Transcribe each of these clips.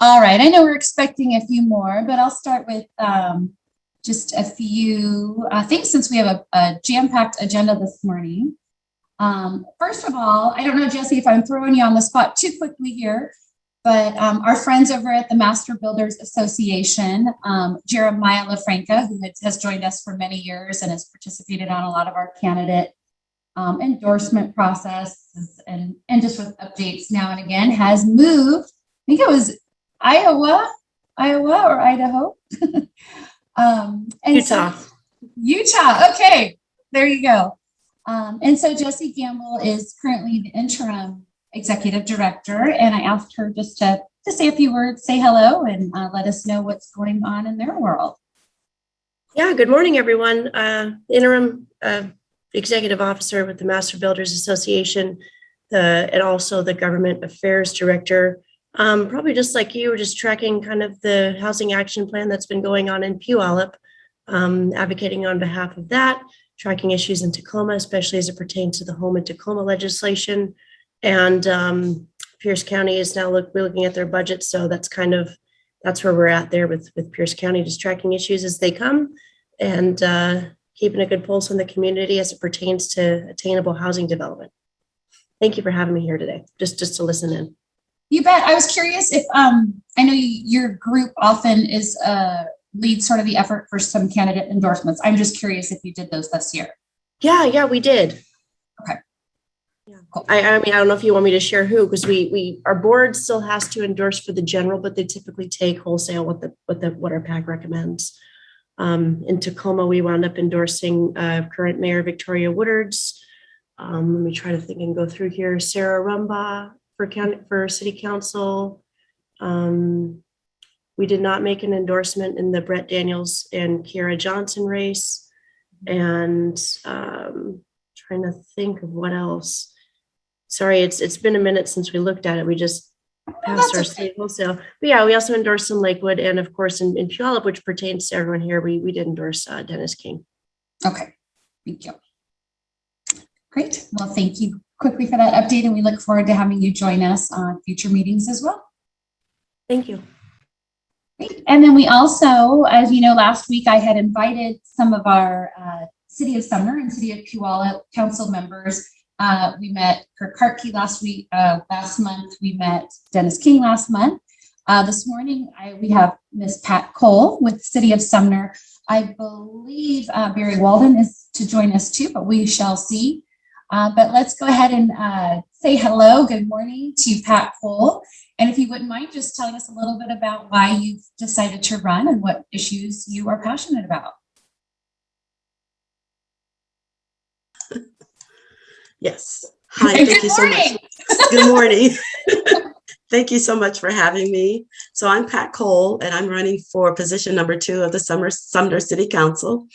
All right, I know we're expecting a few more, but I'll start with just a few things since we have a jam-packed agenda this morning. First of all, I don't know, Jessie, if I'm throwing you on the spot too quickly here, but our friends over at the Master Builders Association, Jeremiah LaFranca, who has joined us for many years and has participated on a lot of our candidate endorsement processes and just with updates now and again, has moved. I think it was Iowa or Idaho. And Utah. Utah. Okay, there you go. And so Jessie Gamble is currently the interim executive director, and I asked her just to say a few words, say hello, and let us know what's going on in their world. Yeah, good morning, everyone. Interim executive officer with the Master Builders Association, and also the government affairs director. Probably just like you, we're just tracking kind of the housing action plan that's been going on in Puyallup, advocating on behalf of that, tracking issues in Tacoma, especially as it pertains to the home in Tacoma legislation. And Pierce County is now looking at their budget. So that's where we're at there with Pierce County, just tracking issues as they come and keeping a good pulse on the community as it pertains to attainable housing development. Thank you for having me here today, just to listen in. You bet. I was curious if I know your group often leads sort of the effort for some candidate endorsements. I'm just curious if you did those this year. Yeah, we did. Okay. Yeah, cool. I mean, I don't know if you want me to share who, because our board still has to endorse for the general, but they typically take wholesale what our PAC recommends. In Tacoma, we wound up endorsing current Mayor Victoria Woodard's. Let me try to think and go through here. Sarah Rumbaugh for City Council. We did not make an endorsement in the Brett Daniels and Kiara Johnson race. And trying to think of what else. Sorry, it's been a minute since we looked at it. We just passed our state wholesale. But yeah, we also endorsed in Lakewood, and of course in Puyallup, which pertains to everyone here, we did endorse Dennis King. Okay, thank you. Great. Well, thank you quickly for that update, and we look forward to having you join us on future meetings as well. Thank you. Great. And then we also, as you know, last week I had invited some of our City of Sumner and City of Puyallup council members. We met Kirk Hartke last month. We met Dennis King last month. This morning we have Ms. Pat Cole with City of Sumner. I believe Barry Walden is to join us too, but we shall see. But let's go ahead and say hello, good morning to Pat Cole. And if you wouldn't mind just telling us a little bit about why you've decided to run and what issues you are passionate about. Yes. Hi, thank you so much. Good morning. Thank you so much for having me. So I'm Pat Cole, and I'm running for position number 2 of the Sumner City Council.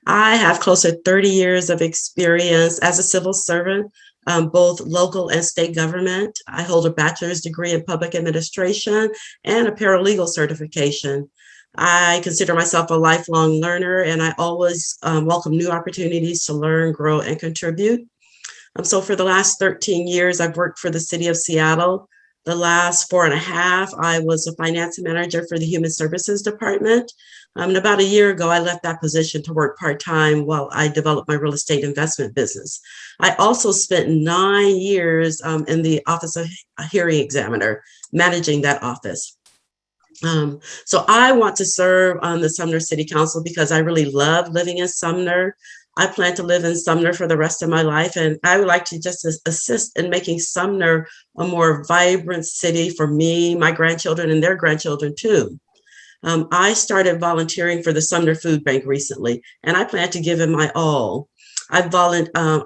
I have close to 30 years of experience as a civil servant, both local and state government. I hold a bachelor's degree in public administration and a paralegal certification. I consider myself a lifelong learner, and I always welcome new opportunities to learn, grow, and contribute. So for the last 13 years, I've worked for the city of Seattle. The last 4.5, I was a finance manager for the Human Services Department. And about a year ago, I left that position to work part-time while I developed my real estate investment business. I also spent 9 years in the Office of Hearing Examiner, managing that office. So I want to serve on the Sumner City Council because I really love living in Sumner. I plan to live in Sumner for the rest of my life, and I would like to just assist in making Sumner a more vibrant city for me, my grandchildren, and their grandchildren too. I started volunteering for the Sumner Food Bank recently, and I plan to give it my all. I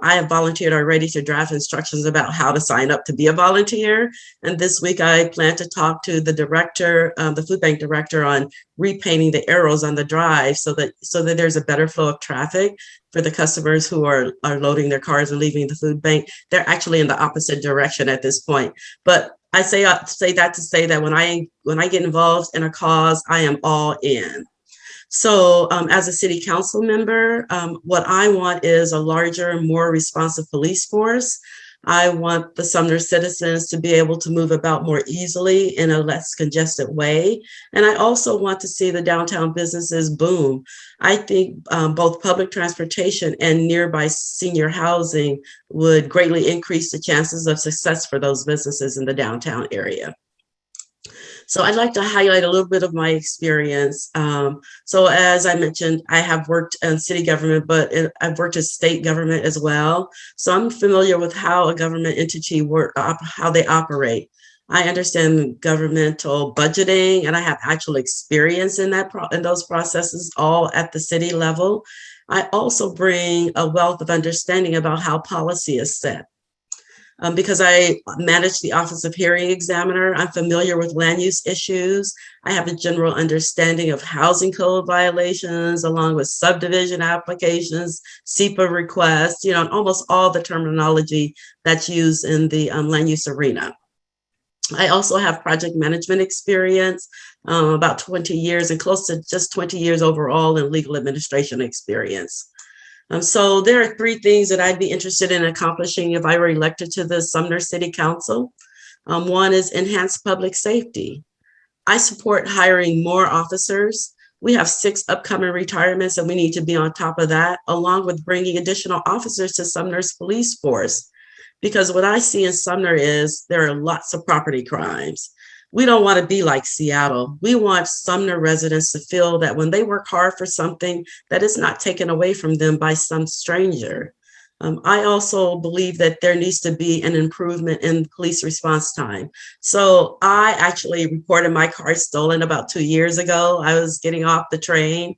have volunteered already to draft instructions about how to sign up to be a volunteer. And this week I plan to talk to the director, the food bank director, on repainting the arrows on the drive so that there's a better flow of traffic for the customers who are loading their cars and leaving the food bank. They're actually in the opposite direction at this point. But I say that to say that when I get involved in a cause, I am all in. So as a city council member, what I want is a larger, more responsive police force. I want the Sumner citizens to be able to move about more easily in a less congested way. And I also want to see the downtown businesses boom. I think both public transportation and nearby senior housing would greatly increase the chances of success for those businesses in the downtown area. So I'd like to highlight a little bit of my experience. So as I mentioned, I have worked in city government, but I've worked in state government as well. So I'm familiar with how a government entity how they operate. I understand governmental budgeting, and I have actual experience in those processes, all at the city level. I also bring a wealth of understanding about how policy is set. Because I manage the Office of Hearing Examiner, I'm familiar with land use issues. I have a general understanding of housing code violations, along with subdivision applications, SEPA requests, and almost all the terminology that's used in the land use arena. I also have project management experience, about 20 years and close to just 20 years overall in legal administration experience. So there are three things that I'd be interested in accomplishing if I were elected to the Sumner City Council. One is enhanced public safety. I support hiring more officers. We have 6 upcoming retirements and we need to be on top of that, along with bringing additional officers to Sumner's police force. Because what I see in Sumner is there are lots of property crimes. We don't want to be like Seattle. We want Sumner residents to feel that when they work hard for something, that is not taken away from them by some stranger. I also believe that there needs to be an improvement in police response time. So I actually reported my car stolen about 2 years ago. I was getting off the train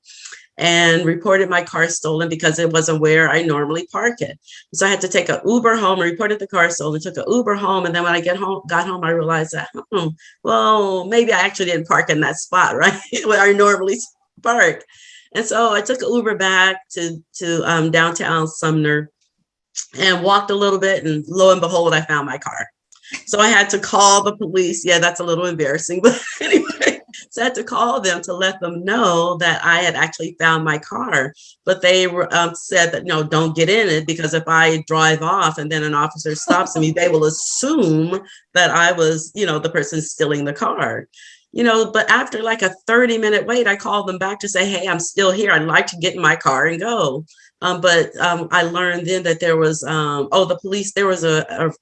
and reported my car stolen because it wasn't where I normally park it. So I had to take an Uber home, reported the car stolen, took an Uber home. And then when I got home, I realized that, well, maybe I actually didn't park in that spot, right? Where I normally park. And so I took an Uber back to downtown Sumner and walked a little bit, and lo and behold, I found my car. So I had to call the police. Yeah, that's a little embarrassing, but anyway. So I had to call them to let them know that I had actually found my car. But they said that, no, don't get in it, because if I drive off and then an officer stops me, they will assume that I was, the person stealing the car. But after like a 30-minute wait, I called them back to say, hey, I'm still here. I'd like to get in my car and go. But I learned then that there was, the police, there was a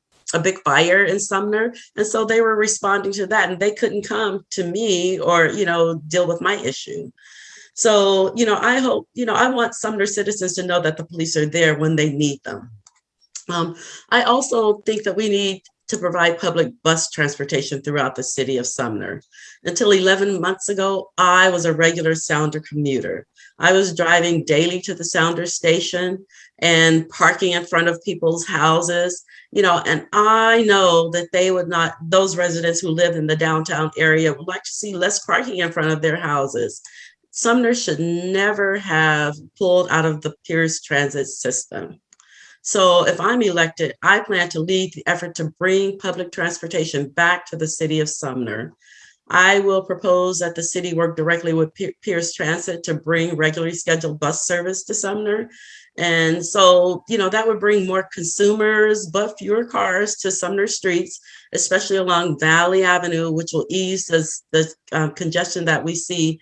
big fire in Sumner. And so they were responding to that, and they couldn't come to me or, deal with my issue. So, I hope, I want Sumner citizens to know that the police are there when they need them. I also think that we need to provide public bus transportation throughout the city of Sumner. Until 11 months ago, I was a regular Sounder commuter. I was driving daily to the Sounder station and parking in front of people's houses, and I know that those residents who live in the downtown area would like to see less parking in front of their houses. Sumner should never have pulled out of the Pierce transit system. So if I'm elected, I plan to lead the effort to bring public transportation back to the city of Sumner. I will propose that the city work directly with Pierce Transit to bring regularly scheduled bus service to Sumner. And so, that would bring more consumers, but fewer cars to Sumner streets, especially along Valley Avenue, which will ease the congestion that we see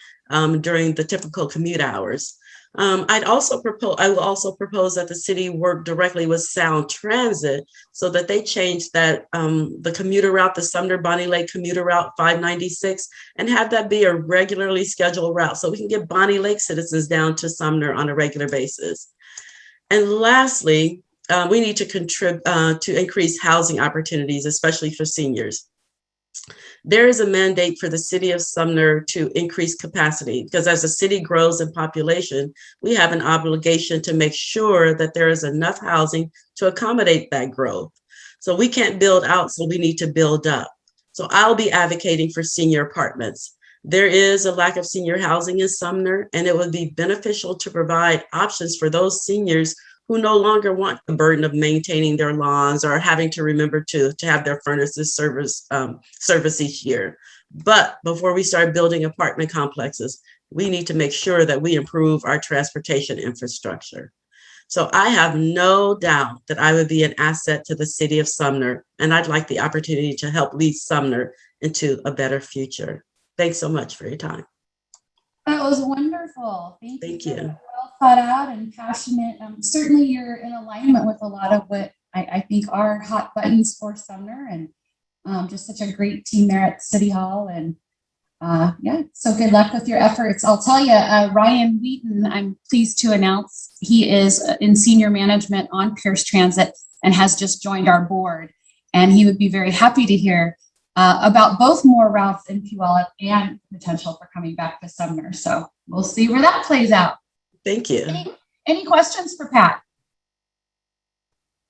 during the typical commute hours. I will also propose that the city work directly with Sound Transit so that they change that the commuter route, the Sumner Bonnie Lake commuter route 596, and have that be a regularly scheduled route so we can get Bonnie Lake citizens down to Sumner on a regular basis. And lastly, we need to contribute to increase housing opportunities, especially for seniors. There is a mandate for the city of Sumner to increase capacity, because as the city grows in population, we have an obligation to make sure that there is enough housing to accommodate that growth. So we can't build out, so we need to build up. So I'll be advocating for senior apartments. There is a lack of senior housing in Sumner, and it would be beneficial to provide options for those seniors who no longer want the burden of maintaining their lawns or having to remember to have their furnaces service each year. But before we start building apartment complexes, we need to make sure that we improve our transportation infrastructure. So I have no doubt that I would be an asset to the city of Sumner, and I'd like the opportunity to help lead Sumner into a better future. Thanks so much for your time. That was wonderful. Thank you. you. Well thought out and passionate. Certainly you're in alignment with a lot of what I think are hot buttons for Sumner, and just such a great team there at City Hall. And yeah, so good luck with your efforts. I'll tell you, Ryan Wheaton, I'm pleased to announce he is in senior management on Pierce Transit and has just joined our board. And he would be very happy to hear about both more routes in Puyallup and potential for coming back to Sumner. So we'll see where that plays out. Thank you. Any questions for Pat?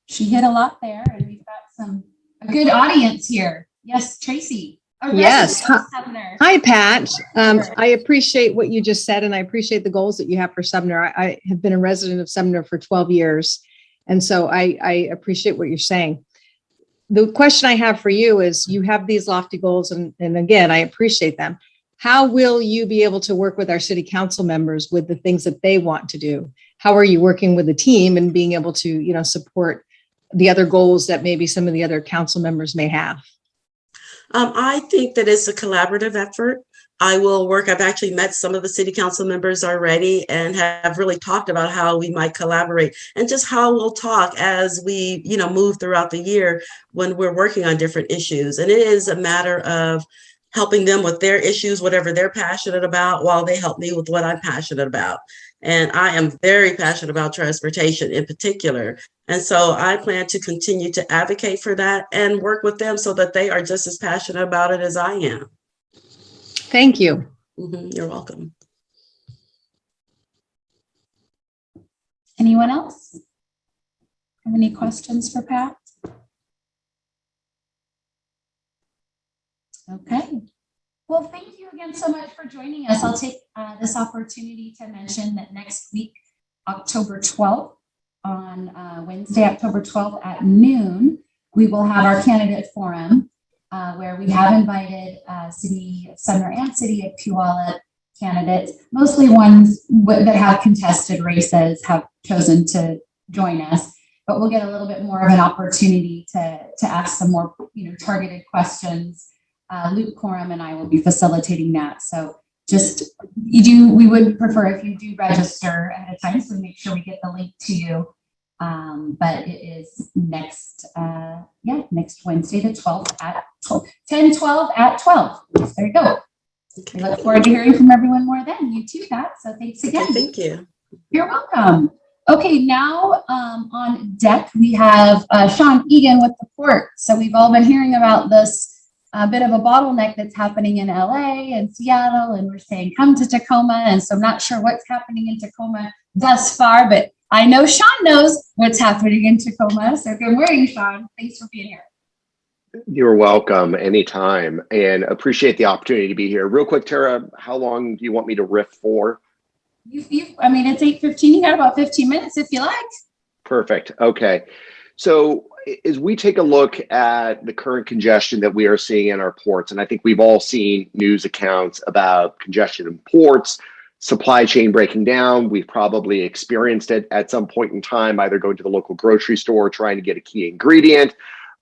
She hit a lot there, and we've got a good audience here. Yes, Tracy. Yes. Hi, Pat. I appreciate what you just said, and I appreciate the goals that you have for Sumner. I have been a resident of Sumner for 12 years, and so I appreciate what you're saying. The question I have for you is, you have these lofty goals, and again, I appreciate them. How will you be able to work with our city council members with the things that they want to do? How are you working with the team and being able to, support the other goals that maybe some of the other council members may have? I think that it's a collaborative effort. I've actually met some of the city council members already and have really talked about how we might collaborate and just how we'll talk as we, move throughout the year when we're working on different issues. And it is a matter of helping them with their issues, whatever they're passionate about, while they help me with what I'm passionate about. And I am very passionate about transportation in particular. And so I plan to continue to advocate for that and work with them so that they are just as passionate about it as I am. Thank you. You're welcome. Anyone else have any questions for Pat? Okay. Well, thank you again so much for joining us. I'll take this opportunity to mention that next week, October 12th, on Wednesday, October 12th at noon, we will have our candidate forum where we have invited City of Sumner and City of Puyallup candidates, mostly ones that have contested races, have chosen to join us. But we'll get a little bit more of an opportunity to ask some more targeted questions. Luke Coram and I will be facilitating that. So we would prefer if you do register ahead of time, so make sure we get the link to you. But it is next Wednesday, the 12th at 10/12 at 12. There you go. Okay. We look forward to hearing from everyone more then. You too, Pat. So thanks again. Okay, thank you. You're welcome. Okay, now on deck, we have Sean Eagan with the port. So we've all been hearing about this bit of a bottleneck that's happening in LA and Seattle, and we're saying come to Tacoma. And so I'm not sure what's happening in Tacoma thus far, but I know Sean knows what's happening in Tacoma. So good morning, Sean. Thanks for being here. You're welcome anytime, and appreciate the opportunity to be here. Real quick, Tara, how long do you want me to riff for? It's 8:15. You got about 15 minutes if you like. Perfect. Okay. So as we take a look at the current congestion that we are seeing in our ports, and I think we've all seen news accounts about congestion in ports, supply chain breaking down. We've probably experienced it at some point in time, either going to the local grocery store, trying to get a key ingredient,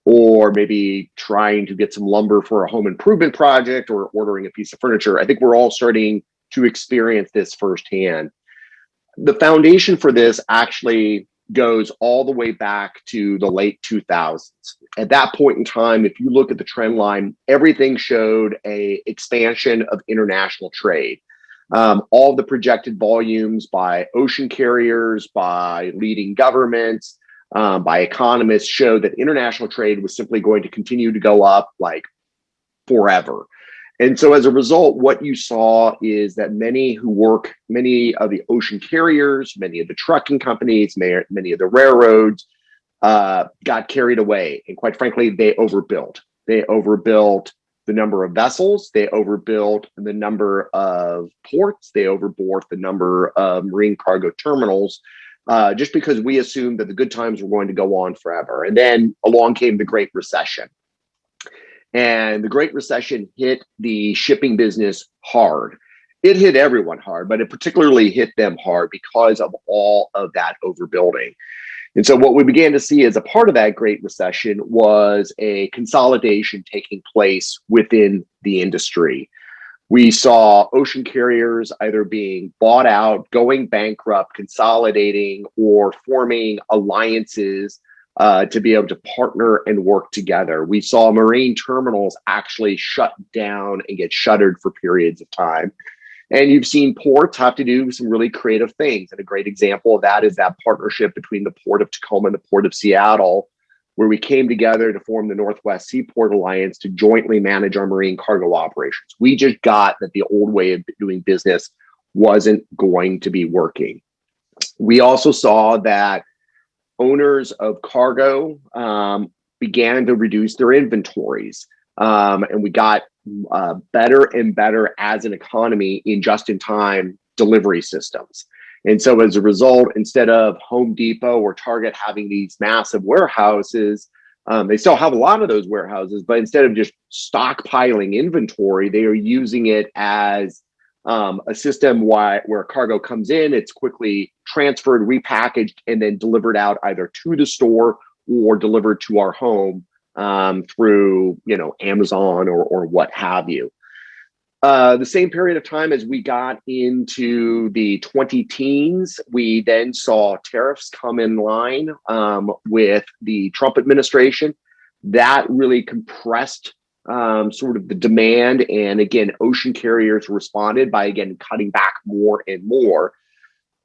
or maybe trying to get some lumber for a home improvement project or ordering a piece of furniture. I think we're all starting to experience this firsthand. The foundation for this actually goes all the way back to the late 2000s. At that point in time, if you look at the trend line, everything showed an expansion of international trade. All the projected volumes by ocean carriers, by leading governments, by economists showed that international trade was simply going to continue to go up like forever. And so as a result, what you saw is that many of the ocean carriers, many of the trucking companies, many of the railroads got carried away. And quite frankly, they overbuilt. They overbuilt the number of vessels. They overbuilt the number of ports. They overbuilt the number of marine cargo terminals, just because we assumed that the good times were going to go on forever. And then along came the Great Recession. And the Great Recession hit the shipping business hard. it hit everyone hard, but it particularly hit them hard because of all of that overbuilding. And so what we began to see as a part of that Great Recession was a consolidation taking place within the industry. We saw ocean carriers either being bought out, going bankrupt, consolidating, or forming alliances to be able to partner and work together. We saw marine terminals actually shut down and get shuttered for periods of time. And you've seen ports have to do some really creative things. And a great example of that is that partnership between the Port of Tacoma and the Port of Seattle, where we came together to form the Northwest Seaport Alliance to jointly manage our marine cargo operations. We just got that the old way of doing business wasn't going to be working. We also saw that owners of cargo began to reduce their inventories. And we got better and better as an economy in just-in-time delivery systems. And so as a result, instead of Home Depot or Target having these massive warehouses, they still have a lot of those warehouses, but instead of just stockpiling inventory, they are using it as a system where cargo comes in, it's quickly transferred, repackaged, and then delivered out either to the store or delivered to our home through, Amazon or what have you. The same period of time as we got into the 2010s, we then saw tariffs come in line with the Trump administration. That really compressed sort of the demand. And again, ocean carriers responded by, again, cutting back more and more.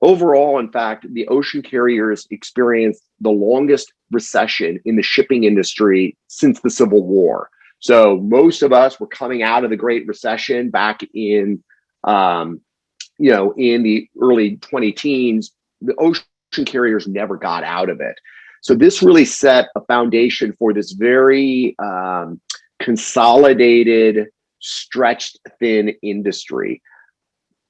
Overall, in fact, the ocean carriers experienced the longest recession in the shipping industry since the Civil War. So most of us were coming out of the Great Recession back in, in the early 2010s. The ocean carriers never got out of it. So this really set a foundation for this very consolidated, stretched thin industry.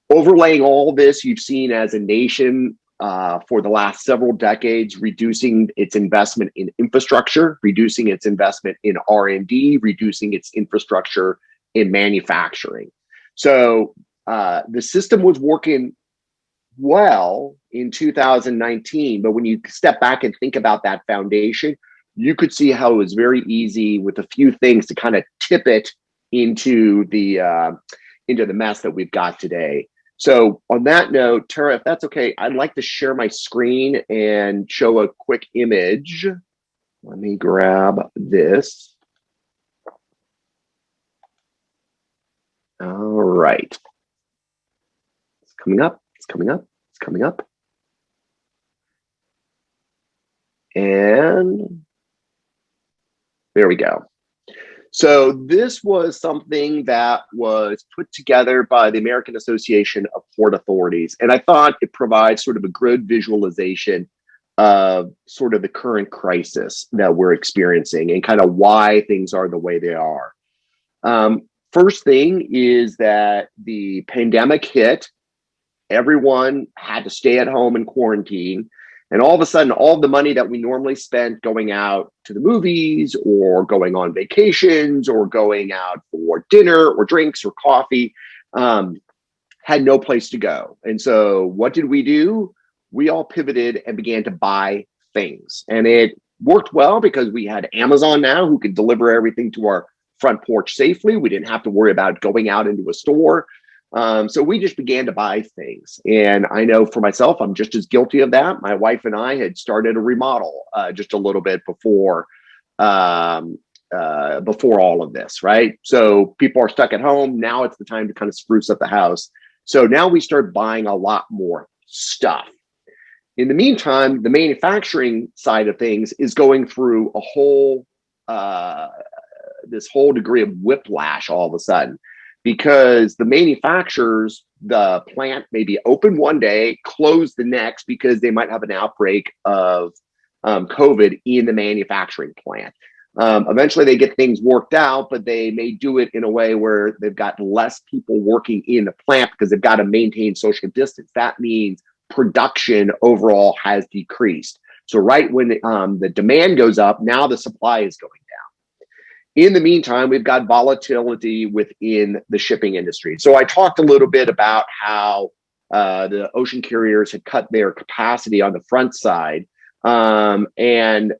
Overlaying all this, you've seen as a nation for the last several decades, reducing its investment in infrastructure, reducing its investment in R&D, reducing its infrastructure in manufacturing. So the system was working well in 2019, but when you step back and think about that foundation, you could see how it was very easy with a few things to kind of tip it into the mess that we've got today. So on that note, Tara, if that's okay, I'd like to share my screen and show a quick image. Let me grab this. All right. It's coming up. It's coming up. It's coming up. And there we go. So this was something that was put together by the American Association of Port Authorities. And I thought it provides sort of a good visualization of sort of the current crisis that we're experiencing and kind of why things are the way they are. First thing is that the pandemic hit. Everyone had to stay at home and quarantine. And all of a sudden, all the money that we normally spent going out to the movies or going on vacations or going out for dinner or drinks or coffee had no place to go. And so what did we do? We all pivoted and began to buy things. And it worked well because we had Amazon now who could deliver everything to our front porch safely. We didn't have to worry about going out into a store. So we just began to buy things. And I know for myself, I'm just as guilty of that. My wife and I had started a remodel just a little bit before all of this, right? So people are stuck at home. Now it's the time to kind of spruce up the house. So now we start buying a lot more stuff. In the meantime, the manufacturing side of things is going through a whole, this whole degree of whiplash all of a sudden. Because the manufacturers, the plant may be open one day, close the next because they might have an outbreak of COVID in the manufacturing plant. Eventually they get things worked out, but they may do it in a way where they've got less people working in the plant because they've got to maintain social distance. That means production overall has decreased. So right when the demand goes up, now the supply is going down. In the meantime, we've got volatility within the shipping industry. So I talked a little bit about how the ocean carriers had cut their capacity on the front side. And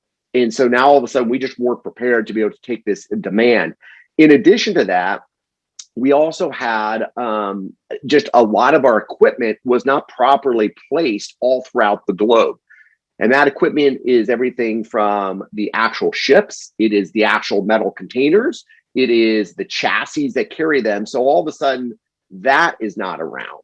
so now all of a sudden we just weren't prepared to be able to take this demand. In addition to that, we also had just a lot of our equipment was not properly placed all throughout the globe. And that equipment is everything from the actual ships, it is the actual metal containers, it is the chassis that carry them. So all of a sudden, that is not around.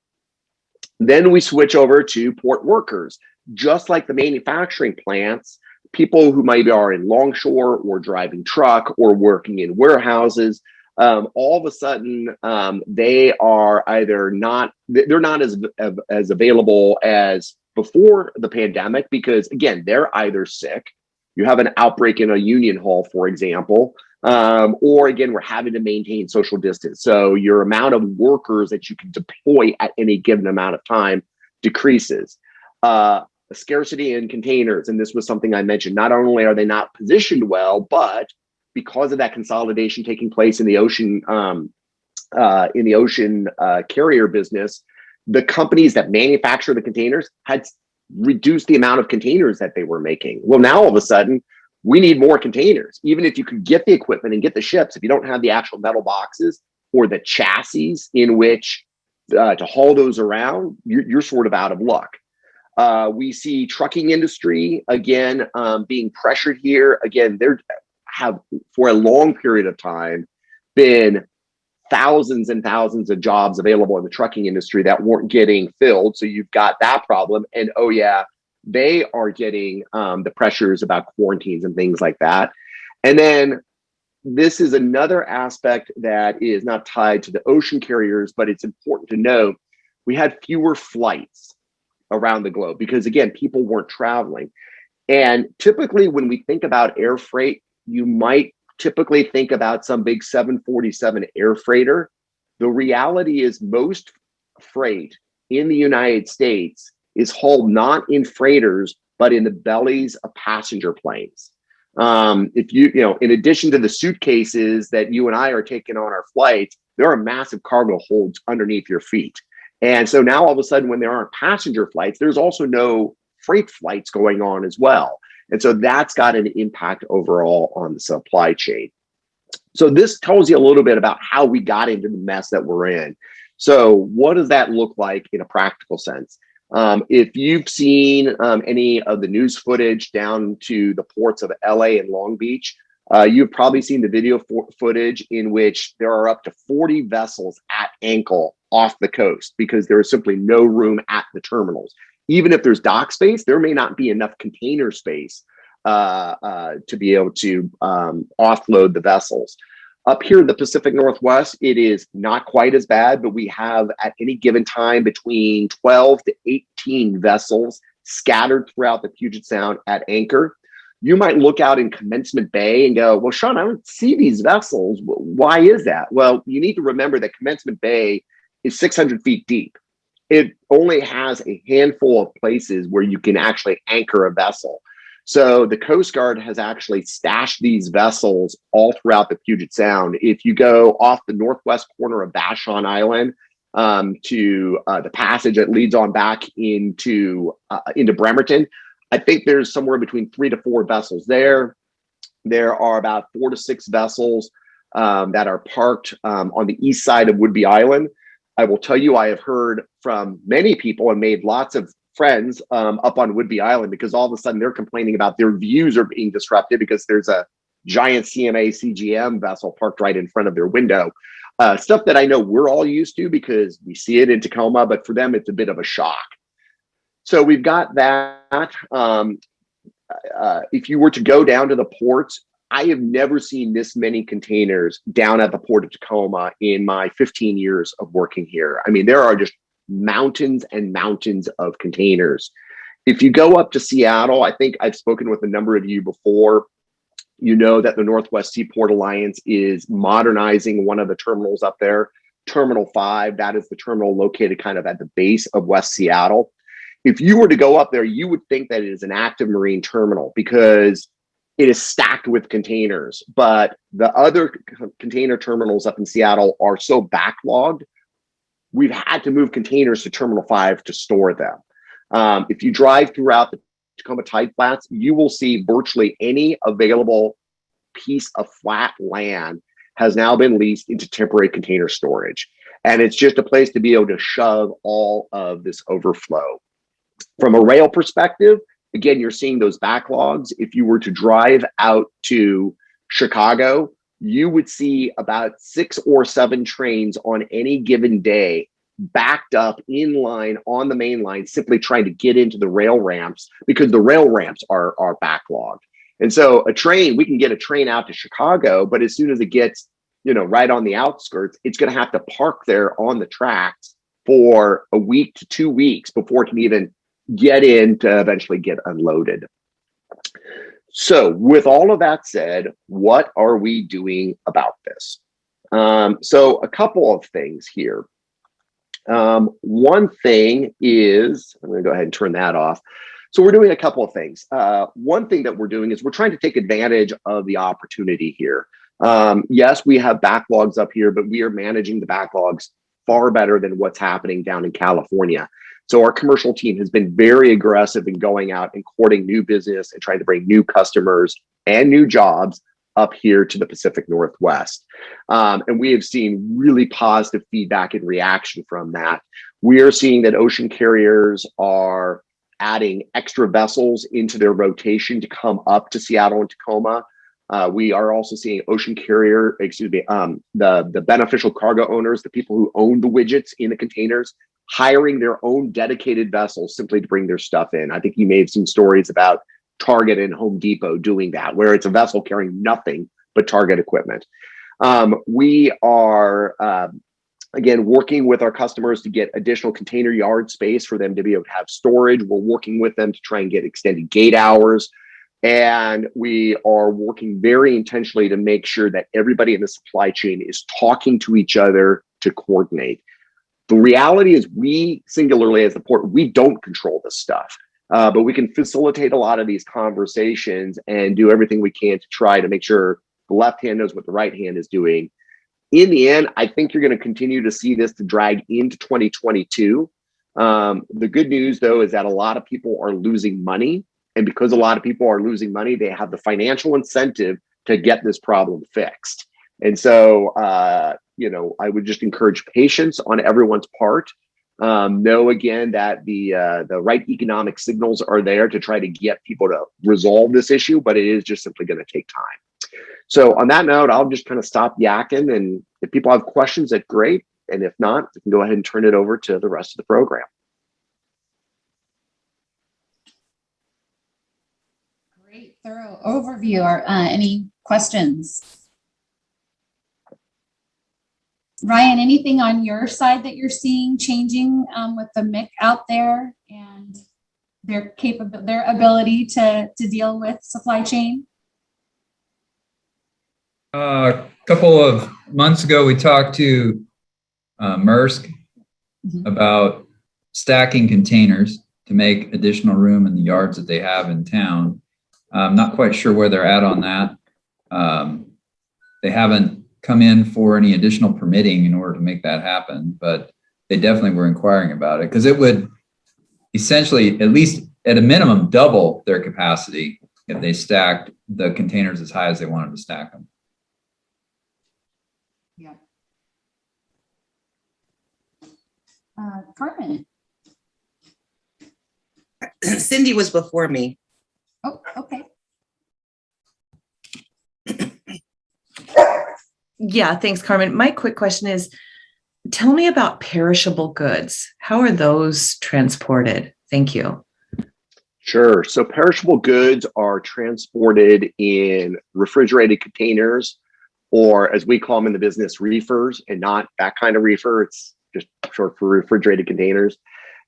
Then we switch over to port workers. Just like the manufacturing plants, people who maybe are in longshore or driving truck or working in warehouses, all of a sudden they are either they're not as available as before the pandemic, because again, they're either sick, you have an outbreak in a union hall, for example, or again, we're having to maintain social distance. So your amount of workers that you can deploy at any given amount of time decreases. Scarcity in containers, and this was something I mentioned, not only are they not positioned well, but because of that consolidation taking place in the ocean carrier business, the companies that manufacture the containers had reduced the amount of containers that they were making. Well, now all of a sudden, we need more containers. Even if you could get the equipment and get the ships, if you don't have the actual metal boxes or the chassis in which to haul those around, you're sort of out of luck. We see trucking industry, again, being pressured here. Again, there have, for a long period of time, been thousands and thousands of jobs available in the trucking industry that weren't getting filled. So you've got that problem. And oh yeah, they are getting the pressures about quarantines and things like that. And then this is another aspect that is not tied to the ocean carriers, but it's important to note we had fewer flights around the globe because, again, people weren't traveling. And typically when we think about air freight, you might typically think about some big 747 air freighter. The reality is most freight in the United States is hauled not in freighters, but in the bellies of passenger planes. If in addition to the suitcases that you and I are taking on our flights, there are massive cargo holds underneath your feet. And so now all of a sudden, when there aren't passenger flights, there's also no freight flights going on as well. And so that's got an impact overall on the supply chain. So this tells you a little bit about how we got into the mess that we're in. So what does that look like in a practical sense? If you've seen any of the news footage down to the ports of LA and Long Beach, you've probably seen the video footage in which there are up to 40 vessels at anchor off the coast because there is simply no room at the terminals. Even if there's dock space, there may not be enough container space to be able to offload the vessels. Up here in the Pacific Northwest, it is not quite as bad, but we have at any given time between 12 to 18 vessels scattered throughout the Puget Sound at anchor. You might look out in Commencement Bay and go, well, Sean, I don't see these vessels. Why is that? Well, you need to remember that Commencement Bay is 600 feet deep. It only has a handful of places where you can actually anchor a vessel. So the Coast Guard has actually stashed these vessels all throughout the Puget Sound. If you go off the northwest corner of Vashon Island to the passage that leads on back into Bremerton, I think there's somewhere between 3 to 4 vessels there. There are about 4 to 6 vessels that are parked on the east side of Whidbey Island. I will tell you, I have heard from many people and made lots of friends up on Whidbey Island because all of a sudden they're complaining about their views are being disrupted because there's a giant CMA CGM vessel parked right in front of their window. Stuff that I know we're all used to because we see it in Tacoma, but for them, it's a bit of a shock. So we've got that. If you were to go down to the ports, I have never seen this many containers down at the Port of Tacoma in my 15 years of working here. I mean, there are just mountains and mountains of containers. If you go up to Seattle, I think I've spoken with a number of you before. You know that the Northwest Seaport Alliance is modernizing one of the terminals up there, Terminal 5. That is the terminal located kind of at the base of West Seattle. If you were to go up there, you would think that it is an active marine terminal because it is stacked with containers, but the other container terminals up in Seattle are so backlogged, we've had to move containers to Terminal 5 to store them. If you drive throughout the Tacoma Tide Flats, you will see virtually any available piece of flat land has now been leased into temporary container storage. And it's just a place to be able to shove all of this overflow. From a rail perspective, again, you're seeing those backlogs. If you were to drive out to Chicago, you would see about 6 or 7 trains on any given day backed up in line on the main line, simply trying to get into the rail ramps because the rail ramps are backlogged. And so a train, we can get a train out to Chicago, but as soon as it gets, right on the outskirts, it's going to have to park there on the tracks for a week to 2 weeks before it can even get in to eventually get unloaded. So with all of that said, what are we doing about this? So a couple of things here. One thing is, I'm going to go ahead and turn that off. So we're doing a couple of things. One thing that we're doing is we're trying to take advantage of the opportunity here. Yes, we have backlogs up here, but we are managing the backlogs far better than what's happening down in California. So our commercial team has been very aggressive in going out and courting new business and trying to bring new customers and new jobs up here to the Pacific Northwest. And we have seen really positive feedback and reaction from that. We are seeing that ocean carriers are adding extra vessels into their rotation to come up to Seattle and Tacoma. We are also seeing ocean carrier, the beneficial cargo owners, the people who own the widgets in the containers, hiring their own dedicated vessels simply to bring their stuff in. I think you may have seen stories about Target and Home Depot doing that, where it's a vessel carrying nothing but Target equipment. We are, again, working with our customers to get additional container yard space for them to be able to have storage. We're working with them to try and get extended gate hours. And we are working very intentionally to make sure that everybody in the supply chain is talking to each other to coordinate. The reality is we singularly as the port, we don't control this stuff, but we can facilitate a lot of these conversations and do everything we can to try to make sure the left hand knows what the right hand is doing. In the end, I think you're going to continue to see this to drag into 2022. The good news, though, is that a lot of people are losing money. And because a lot of people are losing money, they have the financial incentive to get this problem fixed. And so, I would just encourage patience on everyone's part. Know again that the right economic signals are there to try to get people to resolve this issue, but it is just simply going to take time. So on that note, I'll just kind of stop yakking, and if people have questions, that's great. And if not, we can go ahead and turn it over to the rest of the program. Great, thorough overview. Are any questions? Ryan, anything on your side that you're seeing changing with the MIC out there and their ability to deal with supply chain? A couple of months ago, we talked to Maersk about stacking containers to make additional room in the yards that they have in town. I'm not quite sure where they're at on that. They haven't come in for any additional permitting in order to make that happen, but they definitely were inquiring about it because it would essentially, at least at a minimum, double their capacity if they stacked the containers as high as they wanted to stack them. Yeah. Carmen. Cindy was before me. Oh, okay. Yeah, thanks, Carmen. My quick question is, tell me about perishable goods. How are those transported? Thank you. Sure. So perishable goods are transported in refrigerated containers, or as we call them in the business, reefers, and not that kind of reefer. It's just short for refrigerated containers.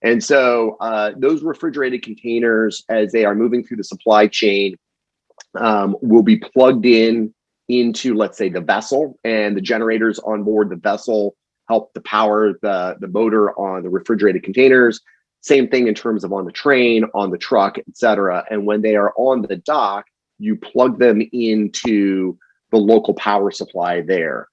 And so those refrigerated containers, as they are moving through the supply chain, will be plugged into, let's say, the vessel, and the generators on board the vessel help to power the motor on the refrigerated containers. Same thing in terms of on the train, on the truck, et cetera. And when they are on the dock, you plug them into the local power supply there.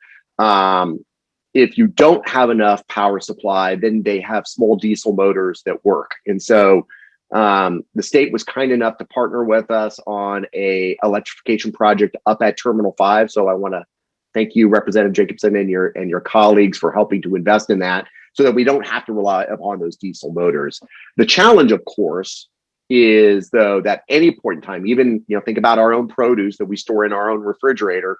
If you don't have enough power supply, then they have small diesel motors that work. And so the state was kind enough to partner with us on a electrification project up at Terminal 5. So I want to thank you, Representative Jacobson, and your colleagues for helping to invest in that so that we don't have to rely upon those diesel motors. The challenge, of course, is though that any point in time, even think about our own produce that we store in our own refrigerator,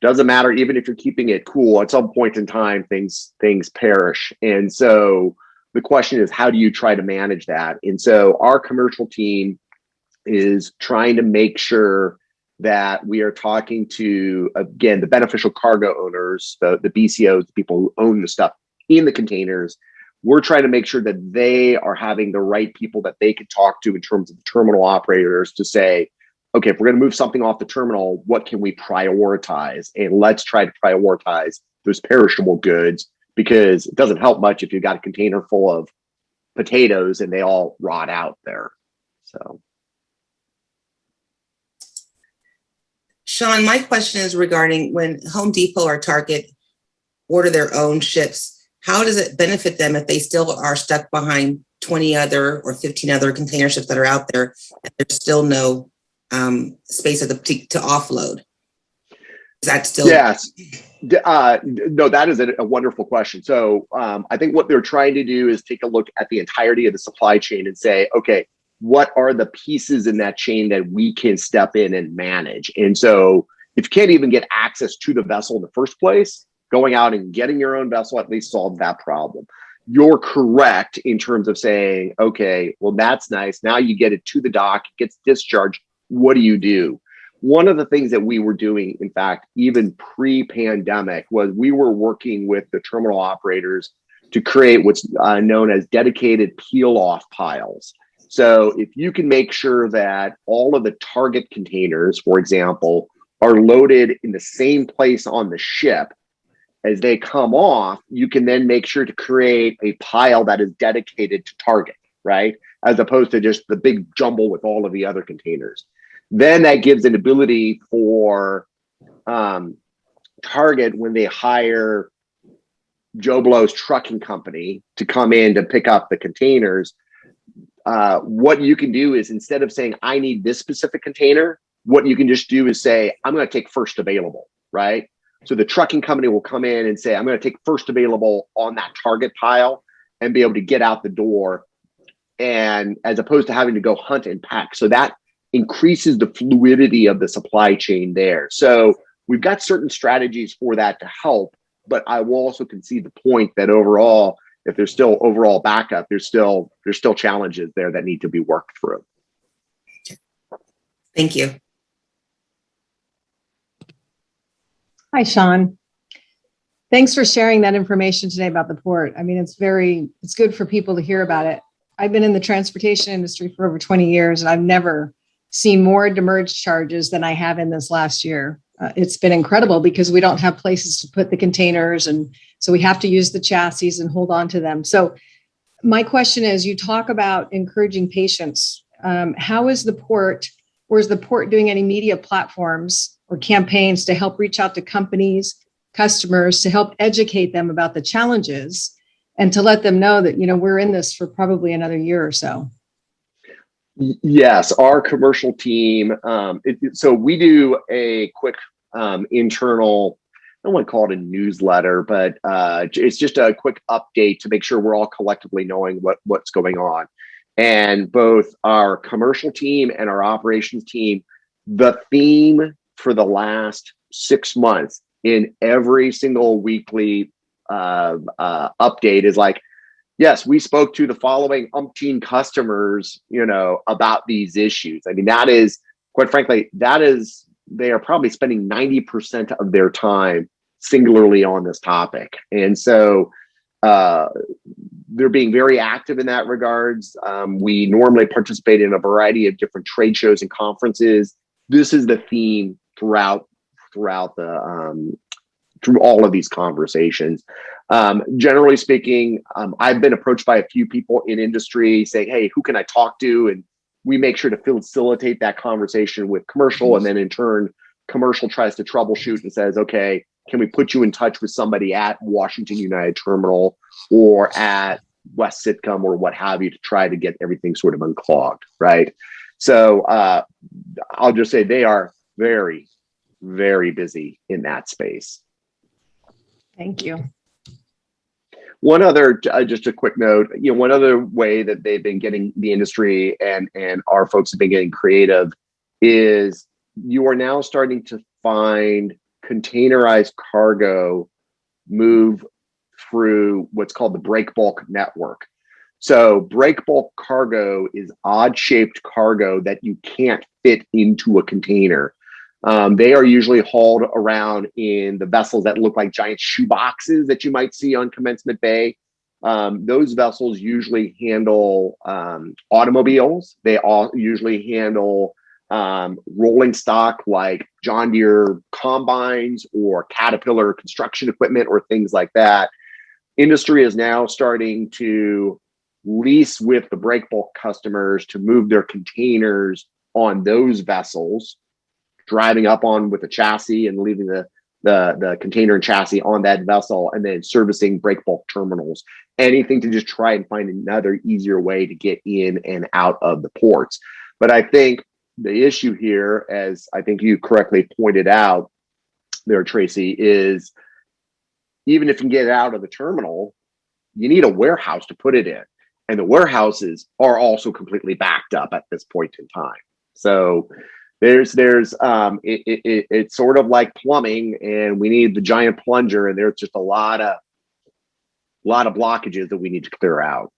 doesn't matter, even if you're keeping it cool, at some point in time, things perish. And so the question is, how do you try to manage that? And so our commercial team is trying to make sure that we are talking to, again, the beneficial cargo owners, the BCOs, the people who own the stuff in the containers. We're trying to make sure that they are having the right people that they can talk to in terms of the terminal operators to say, okay, if we're going to move something off the terminal, what can we prioritize? And let's try to prioritize those perishable goods, because it doesn't help much if you've got a container full of potatoes and they all rot out there. So. Sean, my question is regarding when Home Depot or Target order their own ships, how does it benefit them if they still are stuck behind 20 other or 15 other container ships that are out there and there's still no space at the to offload? Is that still? Yes. No, that is a wonderful question. So I think what they're trying to do is take a look at the entirety of the supply chain and say, okay, what are the pieces in that chain that we can step in and manage? And so if you can't even get access to the vessel in the first place, going out and getting your own vessel at least solves that problem. You're correct in terms of saying, okay, well, that's nice. Now you get it to the dock, it gets discharged. What do? One of the things that we were doing, in fact, even pre-pandemic, was we were working with the terminal operators to create what's known as dedicated peel-off piles. So if you can make sure that all of the target containers, for example, are loaded in the same place on the ship as they come off, you can then make sure to create a pile that is dedicated to target, right? As opposed to just the big jumble with all of the other containers. Then that gives an ability for Target, when they hire Joe Blow's trucking company to come in to pick up the containers, what you can do is, instead of saying, I need this specific container, what you can just do is say, I'm going to take first available, right? So the trucking company will come in and say, I'm going to take first available on that target pile and be able to get out the door, and as opposed to having to go hunt and pack. So that increases the fluidity of the supply chain there. So we've got certain strategies for that to help, but I will also concede the point that overall, if there's still overall backup, there's still challenges there that need to be worked through. Thank you. Hi, Sean. Thanks for sharing that information today about the port. I mean, it's good for people to hear about it. I've been in the transportation industry for over 20 years, and I've never seen more demurrage charges than I have in this last year. It's been incredible because we don't have places to put the containers, and so we have to use the chassis and hold on to them. So my question is, you talk about encouraging patience. How is the port, or is the port doing any media platforms or campaigns to help reach out to companies, customers, to help educate them about the challenges and to let them know that, we're in this for probably another year or so? Yes, our commercial team. So we do a quick internal, I don't want to call it a newsletter, but it's just a quick update to make sure we're all collectively knowing what's going on. And both our commercial team and our operations team, the theme for the last 6 months in every single weekly update is like, yes, we spoke to the following umpteen customers, about these issues. I mean, that is, quite frankly, they are probably spending 90% of their time singularly on this topic. And so they're being very active in that regards. We normally participate in a variety of different trade shows and conferences. This is the theme throughout through all of these conversations. Generally speaking, I've been approached by a few people in industry saying, hey, who can I talk to? And we make sure to facilitate that conversation with commercial, and then in turn, commercial tries to troubleshoot and says, okay, can we put you in touch with somebody at Washington United Terminal or at West Sitcom or what have you to try to get everything sort of unclogged, right? So I'll just say they are very, very busy in that space. Thank you. One other, just a quick note, one other way that they've been getting the industry and our folks have been getting creative is you are now starting to find containerized cargo move through what's called the break bulk network. So break bulk cargo is odd shaped cargo that you can't fit into a container. They are usually hauled around in the vessels that look like giant shoe boxes that you might see on Commencement Bay. Those vessels usually handle automobiles. They all usually handle rolling stock like John Deere combines or Caterpillar construction equipment or things like that. Industry is now starting to lease with the break bulk customers to move their containers on those vessels, driving up on with a chassis and leaving the container and chassis on that vessel, and then servicing break bulk terminals. Anything to just try and find another easier way to get in and out of the ports. But I think the issue here, as I think you correctly pointed out there, Tracy, is even if you get it out of the terminal, you need a warehouse to put it in. And the warehouses are also completely backed up at this point in time. So it's sort of like plumbing, and we need the giant plunger, and there's just a lot of blockages that we need to clear out.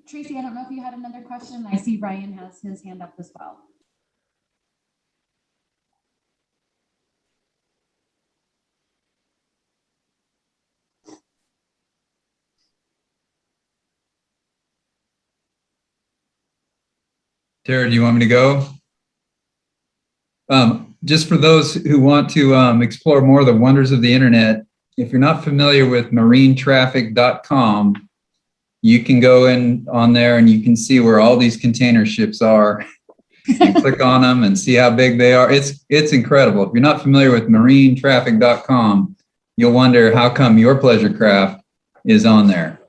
Tracy, I don't know if you had another question. I see Ryan has his hand up as well. Tara, do you want me to go? Just for those who want to explore more of the wonders of the internet, if you're not familiar with marinetraffic.com, you can go in on there and you can see where all these container ships are. You click on them and see how big they are. It's incredible. If you're not familiar with marinetraffic.com, you'll wonder how come your pleasure craft is on there.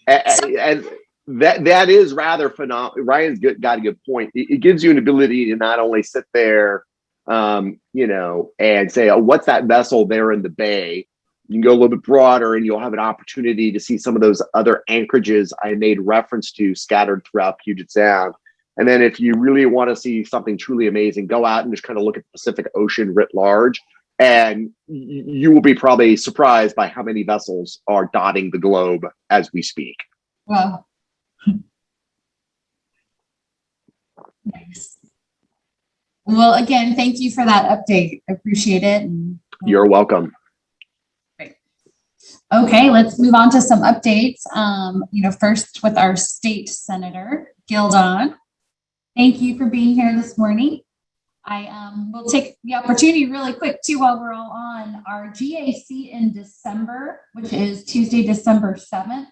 and that is rather phenomenal. Ryan's got a good point. It gives you an ability to not only sit there, and say, oh, what's that vessel there in the bay? You can go a little bit broader and you'll have an opportunity to see some of those other anchorages I made reference to scattered throughout Puget Sound. And then if you really want to see something truly amazing, go out and just kind of look at the Pacific Ocean writ large. And you will be probably surprised by how many vessels are dotting the globe as we speak. Wow. Nice. Well, again, thank you for that update. I appreciate it. And you're welcome. Great. Okay, let's move on to some updates. First with our state senator, Gildon. Thank you for being here this morning. I will take the opportunity really quick too while we're all on. Our GAC in December, which is Tuesday, December 7th,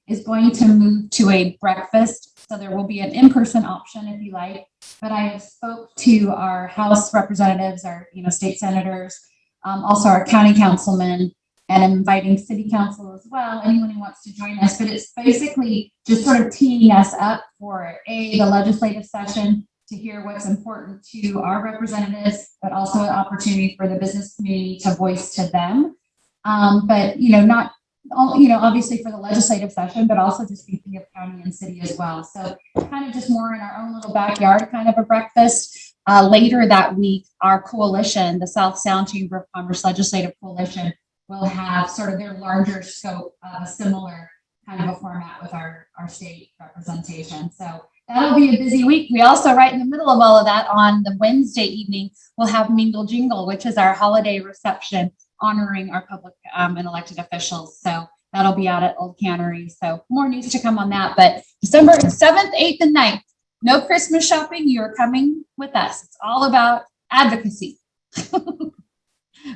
is going to move to a breakfast. So there will be an in-person option if you like. But I have spoke to our House representatives, our state senators, also our county councilmen, and I'm inviting city council as well, anyone who wants to join us. But it's basically just sort of teeing us up for the legislative session to hear what's important to our representatives, but also an opportunity for the business community to voice to them. But not obviously for the legislative session, but also just thinking of county and city as well. So kind of just more in our own little backyard kind of a breakfast. Later that week, our coalition, the South Sound Chamber of Commerce Legislative Coalition, will have sort of their larger scope of a similar kind of a format with our state representation. So that'll be a busy week. We also, right in the middle of all of that, on the Wednesday evening, we'll have Mingle Jingle, which is our holiday reception honoring our public and elected officials. So that'll be out at Old Cannery. So more news to come on that. But December 7th, 8th, and 9th, no Christmas shopping. You're coming with us. It's all about advocacy.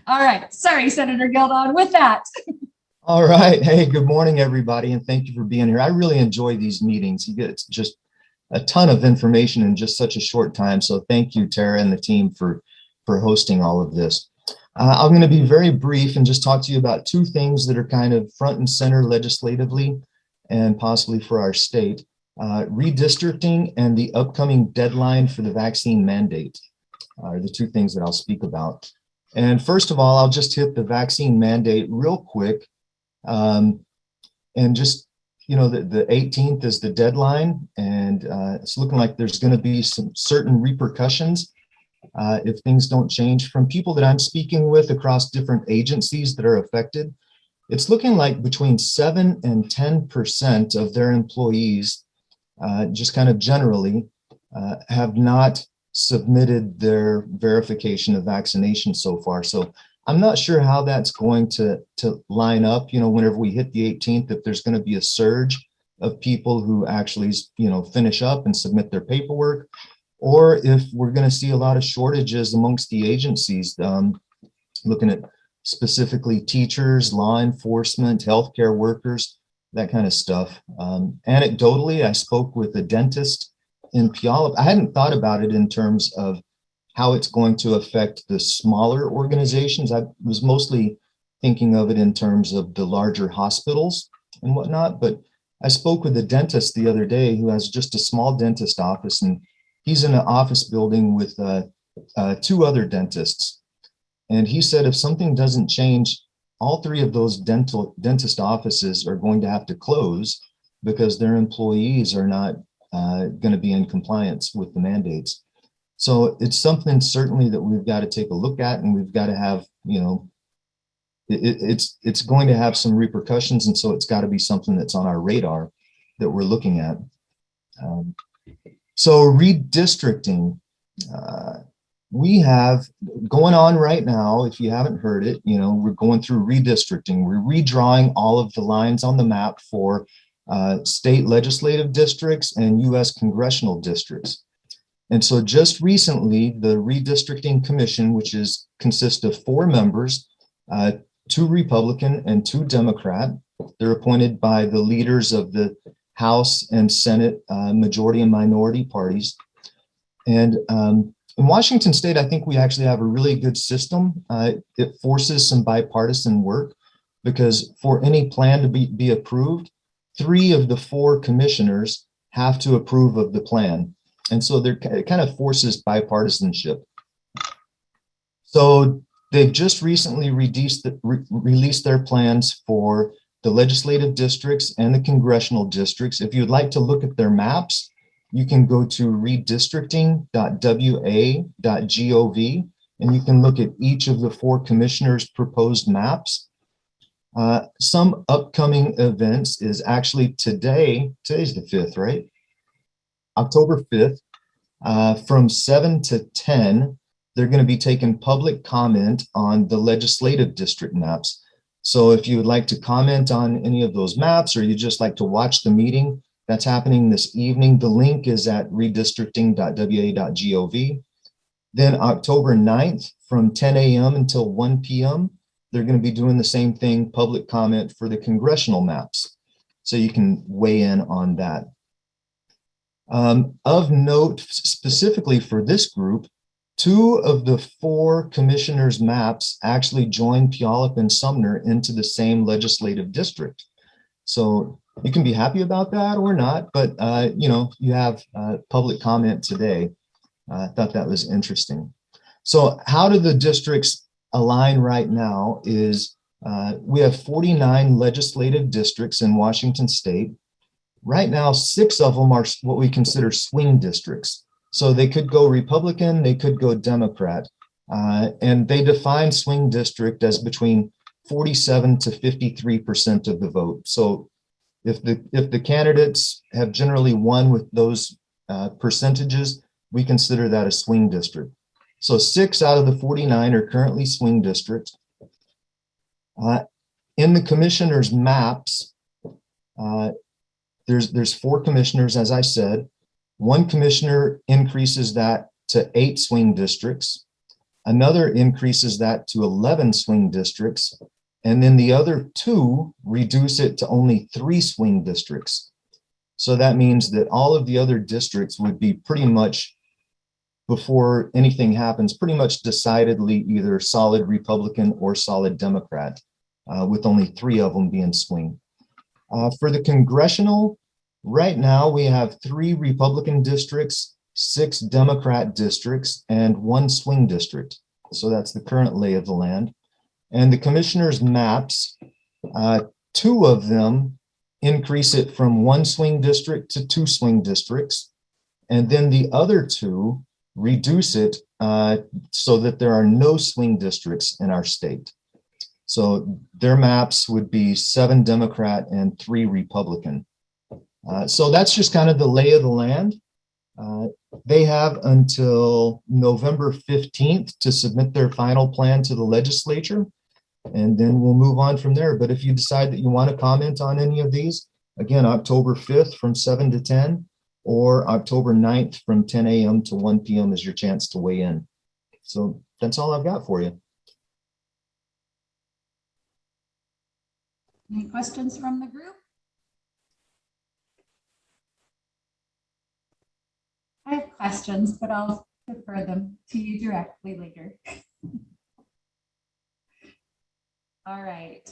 All right. Sorry, Senator Gildon. With that. All right. Hey, good morning, everybody, and thank you for being here. I really enjoy these meetings. You get just a ton of information in just such a short time. So thank you, Tara and the team for hosting all of this. I'm going to be very brief and just talk to you about two things that are kind of front and center legislatively and possibly for our state. Redistricting and the upcoming deadline for the vaccine mandate are the two things that I'll speak about. And first of all, I'll just hit the vaccine mandate real quick. And just, you know, the 18th is the deadline, and it's looking like there's going to be some certain repercussions if things don't change. From people that I'm speaking with across different agencies that are affected, it's looking like between 7 and 10% of their employees, just kind of generally, have not submitted their verification of vaccination so far. So I'm not sure how that's going to line up, you know, whenever we hit the 18th, if there's going to be a surge of people who actually, you know, finish up and submit their paperwork, or if we're going to see a lot of shortages amongst the agencies, looking at specifically teachers, law enforcement, healthcare workers, that kind of stuff. Anecdotally, I spoke with a dentist in Puyallup. I hadn't thought about it in terms of how it's going to affect the smaller organizations. I was mostly thinking of it in terms of the larger hospitals and whatnot, but I spoke with a dentist the other day who has just a small dentist office, and he's in an office building with 2 other dentists. And he said if something doesn't change, all 3 of those dentist offices are going to have to close because their employees are not going to be in compliance with the mandates. So it's something certainly that we've got to take a look at, and we've got to have, you know, it's going to have some repercussions. And so it's got to be something that's on our radar that we're looking at. So redistricting, we have going on right now. If you haven't heard it, you know, we're going through redistricting. We're redrawing all of the lines on the map for state legislative districts and U.S. congressional districts. And so just recently, the Redistricting Commission, which consists of 4 members, 2 Republican and 2 Democrat, they're appointed by the leaders of the House and Senate majority and minority parties. And in Washington State, I think we actually have a really good system. It forces some bipartisan work because for any plan to be approved, 3 of the 4 commissioners have to approve of the plan. And so it kind of forces bipartisanship. So they've just recently released their plans for the legislative districts and the congressional districts. If you'd like to look at their maps, you can go to redistricting.wa.gov, and you can look at each of the 4 commissioners' proposed maps. Some upcoming events is actually today's the 5th, right? October 5th, from 7 to 10, they're going to be taking public comment on the legislative district maps. So if you would like to comment on any of those maps, or you just like to watch the meeting, that's happening this evening. The link is at redistricting.wa.gov. Then October 9th, from 10 a.m. until 1 p.m., they're going to be doing the same thing, public comment for the congressional maps. So you can weigh in on that. Of note, specifically for this group, 2 of the 4 commissioners' maps actually joined Puyallup and Sumner into the same legislative district. So you can be happy about that or not, but you know, you have public comment today. I thought that was interesting. So how do the districts align right now is we have 49 legislative districts in Washington State. Right now, 6 of them are what we consider swing districts. So they could go Republican, they could go Democrat. And they define swing district as between 47 to 53% of the vote. So if the candidates have generally won with those percentages, we consider that a swing district. So 6 out of the 49 are currently swing districts. In the commissioners' maps, there's 4 commissioners, as I said. 1 commissioner increases that to 8 swing districts. Another increases that to 11 swing districts. And then the other 2 reduce it to only 3 swing districts. So that means that all of the other districts would be pretty much, before anything happens, pretty much decidedly either solid Republican or solid Democrat, with only 3 of them being swing. For the congressional, right now we have 3 Republican districts, 6 Democrat districts, and 1 swing district. So that's the current lay of the land. And the commissioner's maps, 2 of them increase it from 1 swing district to 2 swing districts. And then the other 2 reduce it so that there are no swing districts in our state. So their maps would be 7 Democrat and 3 Republican. So that's just kind of the lay of the land. They have until November 15th to submit their final plan to the legislature, and then we'll move on from there. But if you decide that you want to comment on any of these, again, October 5th from 7 to 10, or October 9th from 10 a.m. to 1 p.m. is your chance to weigh in. So that's all I've got for you. Any questions from the group? I have questions, but I'll defer them to you directly later. All right.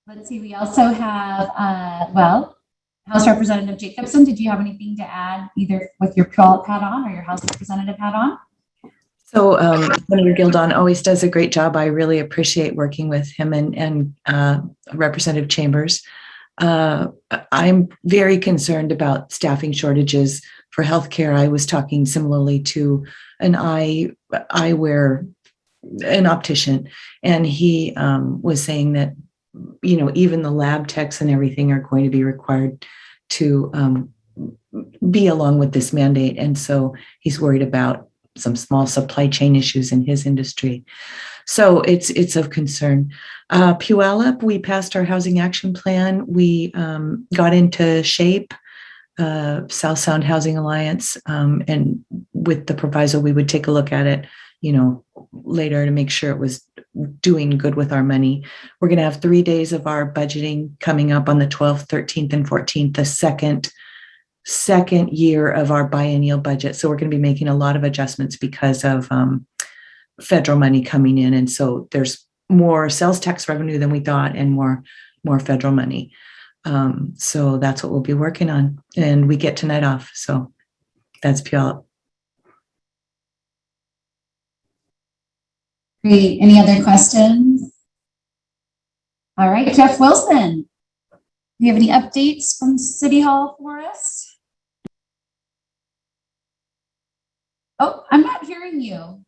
Let's see, we also have, House Representative Jacobson, did you have anything to add either with your Puyallup hat on or your House Representative hat on? So Senator Gildon always does a great job. I really appreciate working with him and Representative Chambers. I'm very concerned about staffing shortages for healthcare. I was talking similarly to an eyewear, an optician, and he was saying that, you know, even the lab techs and everything are going to be required to be along with this mandate. And so he's worried about some small supply chain issues in his industry. So it's of concern. Puyallup, we passed our housing action plan. We got into shape, South Sound Housing Alliance, and with the proviso, we would take a look at it, you know, later to make sure it was doing good with our money. We're going to have 3 days of our budgeting coming up on the 12th, 13th, and 14th, the second year of our biennial budget. So we're going to be making a lot of adjustments because of federal money coming in. And so there's more sales tax revenue than we thought and more federal money. So that's what we'll be working on. And we get tonight off. So that's Puyallup. Great. Any other questions? All right, Jeff Wilson, do you have any updates from City Hall for us? Oh, I'm not hearing you.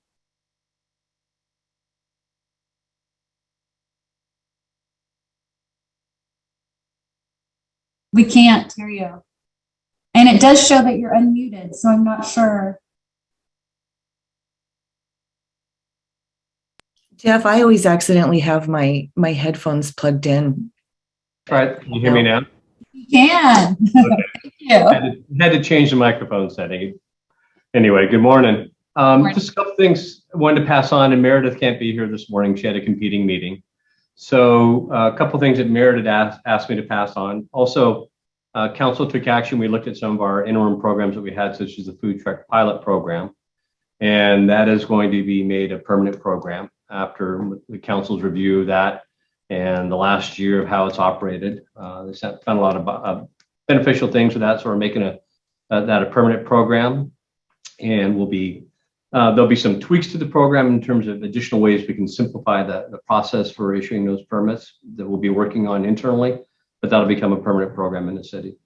We can't hear you. And it does show that you're unmuted, so I'm not sure. Jeff, I always accidentally have my headphones plugged in. All right, can you hear me now? You can. Okay. Thank you. Had to change the microphone setting. Anyway, good morning. Just a couple things I wanted to pass on, and Meredith can't be here this morning. She had a competing meeting. So a couple things that Meredith asked me to pass on. Also, council took action. We looked at some of our interim programs that we had, such as the food truck pilot program, and that is going to be made a permanent program after the council's review of that and the last year of how it's operated. They found a lot of beneficial things with that, so we're making that a permanent program, and we'll be there'll be some tweaks to the program in terms of additional ways we can simplify the process for issuing those permits that we'll be working on internally, but that'll become a permanent program in the city.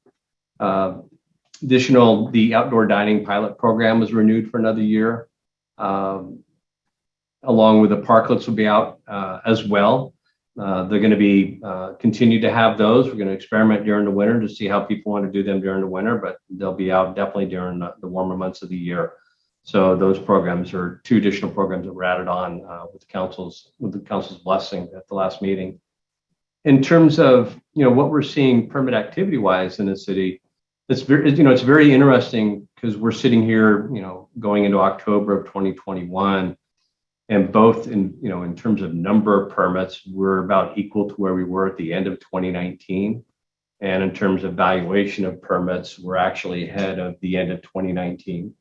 Additional, the outdoor dining pilot program was renewed for another year. Along with the parklets will be out as well. They're going to be continue to have those. We're going to experiment during the winter to see how people want to do them during the winter, but they'll be out definitely during the warmer months of the year. So those programs are 2 additional programs that were added on with the council's blessing at the last meeting. In terms of what we're seeing permit activity wise in the city, it's very, it's very interesting because we're sitting here, going into October of 2021, and both in terms of number of permits, we're about equal to where we were at the end of 2019. And in terms of valuation of permits, we're actually ahead of the end of 2019.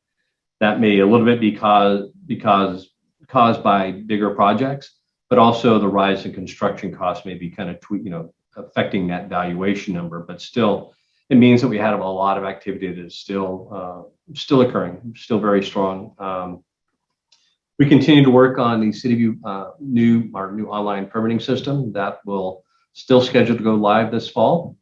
That may a little bit be caused by bigger projects, but also the rise in construction costs may be kind of affecting that valuation number. But still, it means that we had a lot of activity that is still occurring, still very strong. We continue to work on the CityView our new online permitting system that will still scheduled to go live this fall.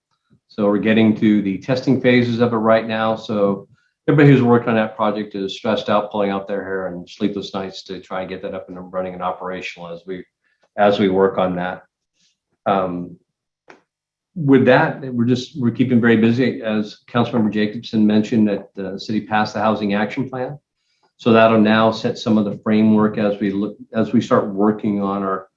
So we're getting to the testing phases of it right now. So everybody who's worked on that project is stressed out, pulling out their hair and sleepless nights to try and get that up and running and operational as we work on that. With that, we're keeping very busy. As Councilmember Jacobson mentioned, that the city passed the Housing Action Plan. So that'll now set some of the framework as we start working on our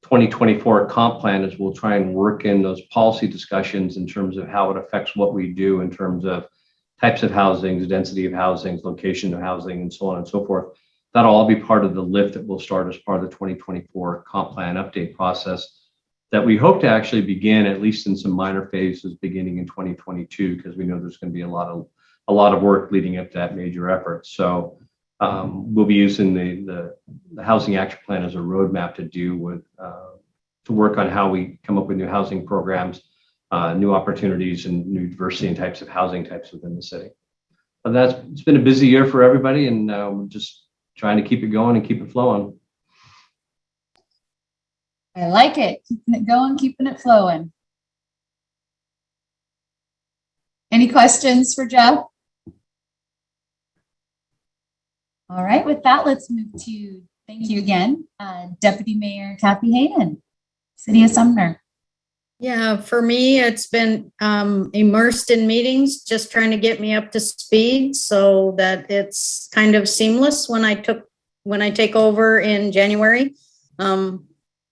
2024 comp plan, as we'll try and work in those policy discussions in terms of how it affects what we do in terms of types of housing, density of housing, location of housing, and so on and so forth. That'll all be part of the lift that will start as part of the 2024 comp plan update process that we hope to actually begin, at least in some minor phases, beginning in 2022, because we know there's going to be a lot of work leading up to that major effort. So we'll be using the Housing Action Plan as a roadmap to do with to work on how we come up with new housing programs, new opportunities, and new diversity and types of housing types within the city. But it's been a busy year for everybody, and we're just trying to keep it going and keep it flowing. I like it. Keeping it going, keeping it flowing. Any questions for Jeff? All right, with that, let's move to, thank you again, Deputy Mayor Kathy Hayden, City of Sumner. Yeah, for me, it's been immersed in meetings, just trying to get me up to speed so that it's kind of seamless when I take over in January.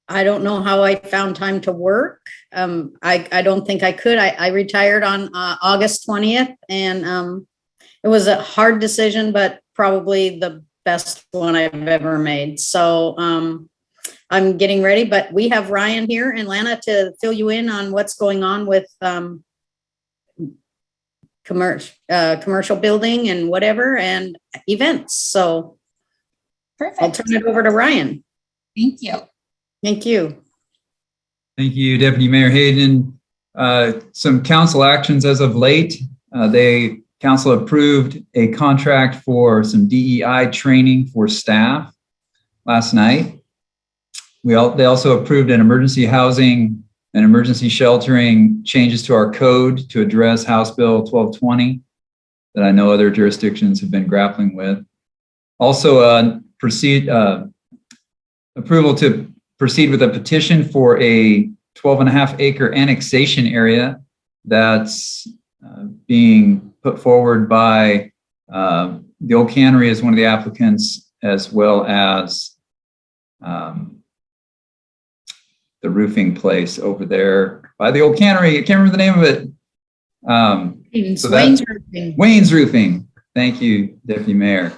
I don't know how I found time to work. I don't think I could. I retired on August 20th, and it was a hard decision, but probably the best one I've ever made. So I'm getting ready, but we have Ryan here in Atlanta to fill you in on what's going on with commercial building and whatever and events. So perfect. I'll turn it over to Ryan. Thank you. Thank you. Thank you, Deputy Mayor Hayden. Some council actions as of late. Council approved a contract for some DEI training for staff last night. They also approved an emergency housing and emergency sheltering changes to our code to address House Bill 1220 that I know other jurisdictions have been grappling with. Also, approval to proceed with a petition for a 12.5 acre annexation area that's being put forward by the Old Cannery as one of the applicants, as well as the roofing place over there by the Old Cannery. I can't remember the name of it. Wayne's Roofing. Thank you, Deputy Mayor.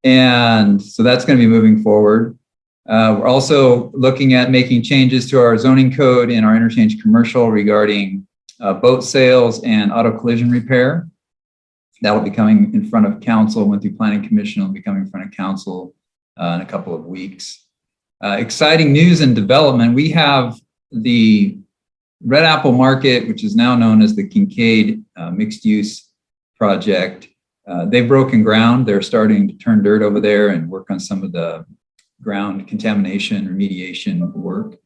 And so that's going to be moving forward. We're also looking at making changes to our zoning code in our interchange commercial regarding boat sales and auto collision repair. That will be coming in front of council. Went through planning commission. Will be coming in front of council in a couple of weeks. Exciting news and development. We have the Red Apple Market, which is now known as the Kincaid Mixed Use Project. They've broken ground. They're starting to turn dirt over there and work on some of the ground contamination remediation work.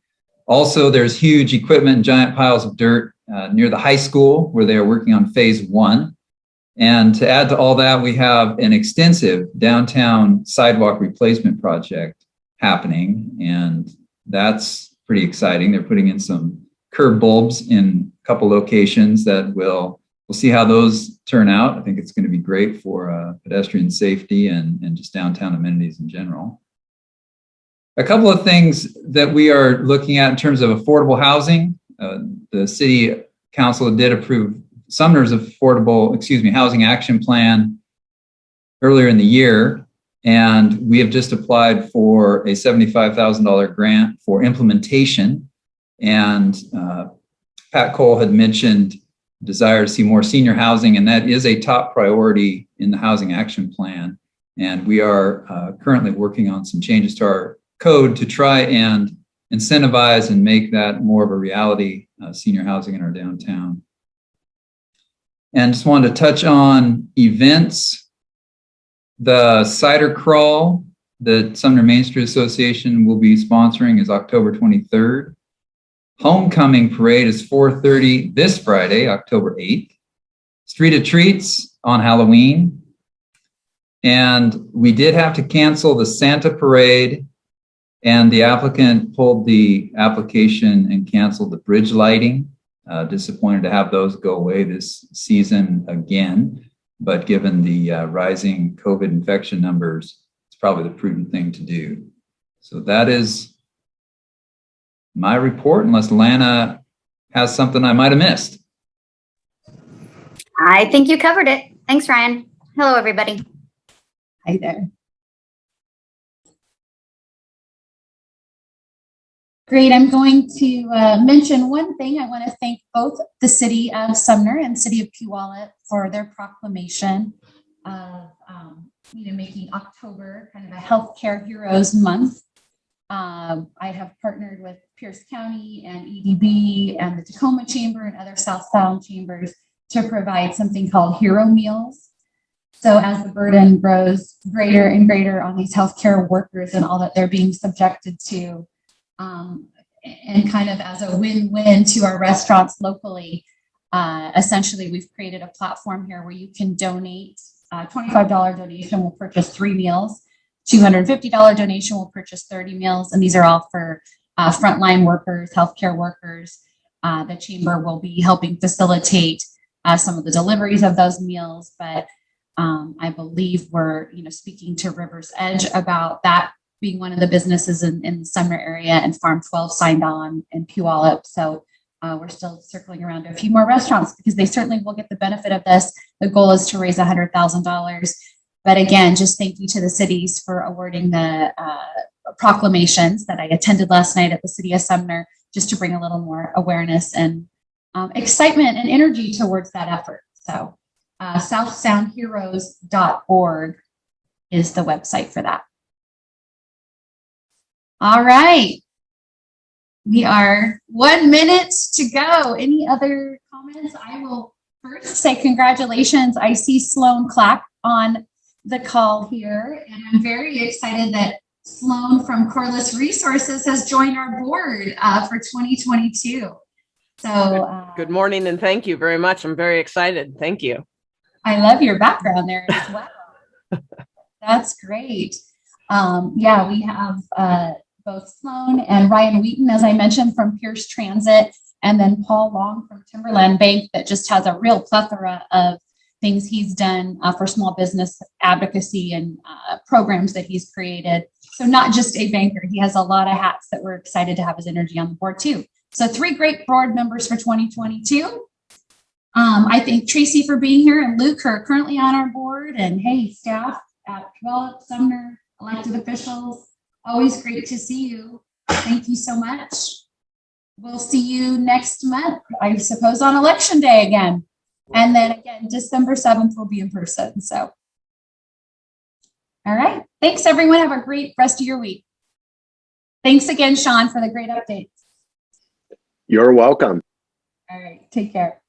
Also, there's huge equipment and giant piles of dirt near the high school where they are working on phase 1. And to add to all that, we have an extensive downtown sidewalk replacement project happening, and that's pretty exciting. They're putting in some curb bulbs in a couple locations that we'll see how those turn out. I think it's going to be great for pedestrian safety and just downtown amenities in general. A couple of things that we are looking at in terms of affordable housing. The city council did approve Sumner's housing action plan earlier in the year, and we have just applied for a $75,000 grant for implementation. And Pat Cole had mentioned desire to see more senior housing, and that is a top priority in the housing action plan. And we are currently working on some changes to our code to try and incentivize and make that more of a reality, senior housing in our downtown. And just wanted to touch on events. The cider crawl that Sumner Main Street Association will be sponsoring is October 23rd. Homecoming parade is 4:30 this Friday, October 8th. Street of Treats on Halloween. And we did have to cancel the Santa parade, and the applicant pulled the application and canceled the bridge lighting. Disappointed to have those go away this season again, but given the rising COVID infection numbers, it's probably the prudent thing to do. So that is my report, unless Lana has something I might have missed. I think you covered it. Thanks, Ryan. Hello, everybody. Hi there. Great. I'm going to mention one thing. I want to thank both the city of Sumner and city of Puyallup for their proclamation of making October kind of a healthcare heroes month. I have partnered with Pierce County and EDB and the Tacoma Chamber and other South Sound chambers to provide something called Hero Meals. So as the burden grows greater and greater on these healthcare workers and all that they're being subjected to, and kind of as a win-win to our restaurants locally, essentially we've created a platform here where you can donate. $25 donation will purchase 3 meals. $250 donation will purchase 30 meals. And these are all for frontline workers, healthcare workers. The chamber will be helping facilitate some of the deliveries of those meals. But I believe we're speaking to River's Edge about that being one of the businesses in the Sumner area, and Farm 12 signed on in Puyallup. So we're still circling around to a few more restaurants because they certainly will get the benefit of this. The goal is to raise $100,000. But again, just thank you to the cities for awarding the proclamations that I attended last night at the city of Sumner, just to bring a little more awareness and excitement and energy towards that effort. So southsoundheroes.org is the website for that. All right. We are 1 minute to go. Any other comments? I will first say congratulations. I see Sloan Clack on the call here, and I'm very excited that Sloan from Corliss Resources has joined our board for 2022. So good morning, and thank you very much. I'm very excited. Thank you. I love your background there as well. That's great. Yeah, we have both Sloan and Ryan Wheaton, as I mentioned, from Pierce Transit, and then Paul Long from Timberland Bank, that just has a real plethora of things he's done for small business advocacy and programs that he's created. So not just a banker, he has a lot of hats that we're excited to have his energy on the board too. So 3 great board members for 2022. I thank Tracy for being here, and Luke, who are currently on our board, and hey, staff at Puyallup, Sumner, elected officials. Always great to see you. Thank you so much. We'll see you next month, I suppose, on election day again. And then again, December 7th will be in person. So, all right. Thanks, everyone. Have a great rest of your week. Thanks again, Sean, for the great updates. You're welcome. All right. Take care.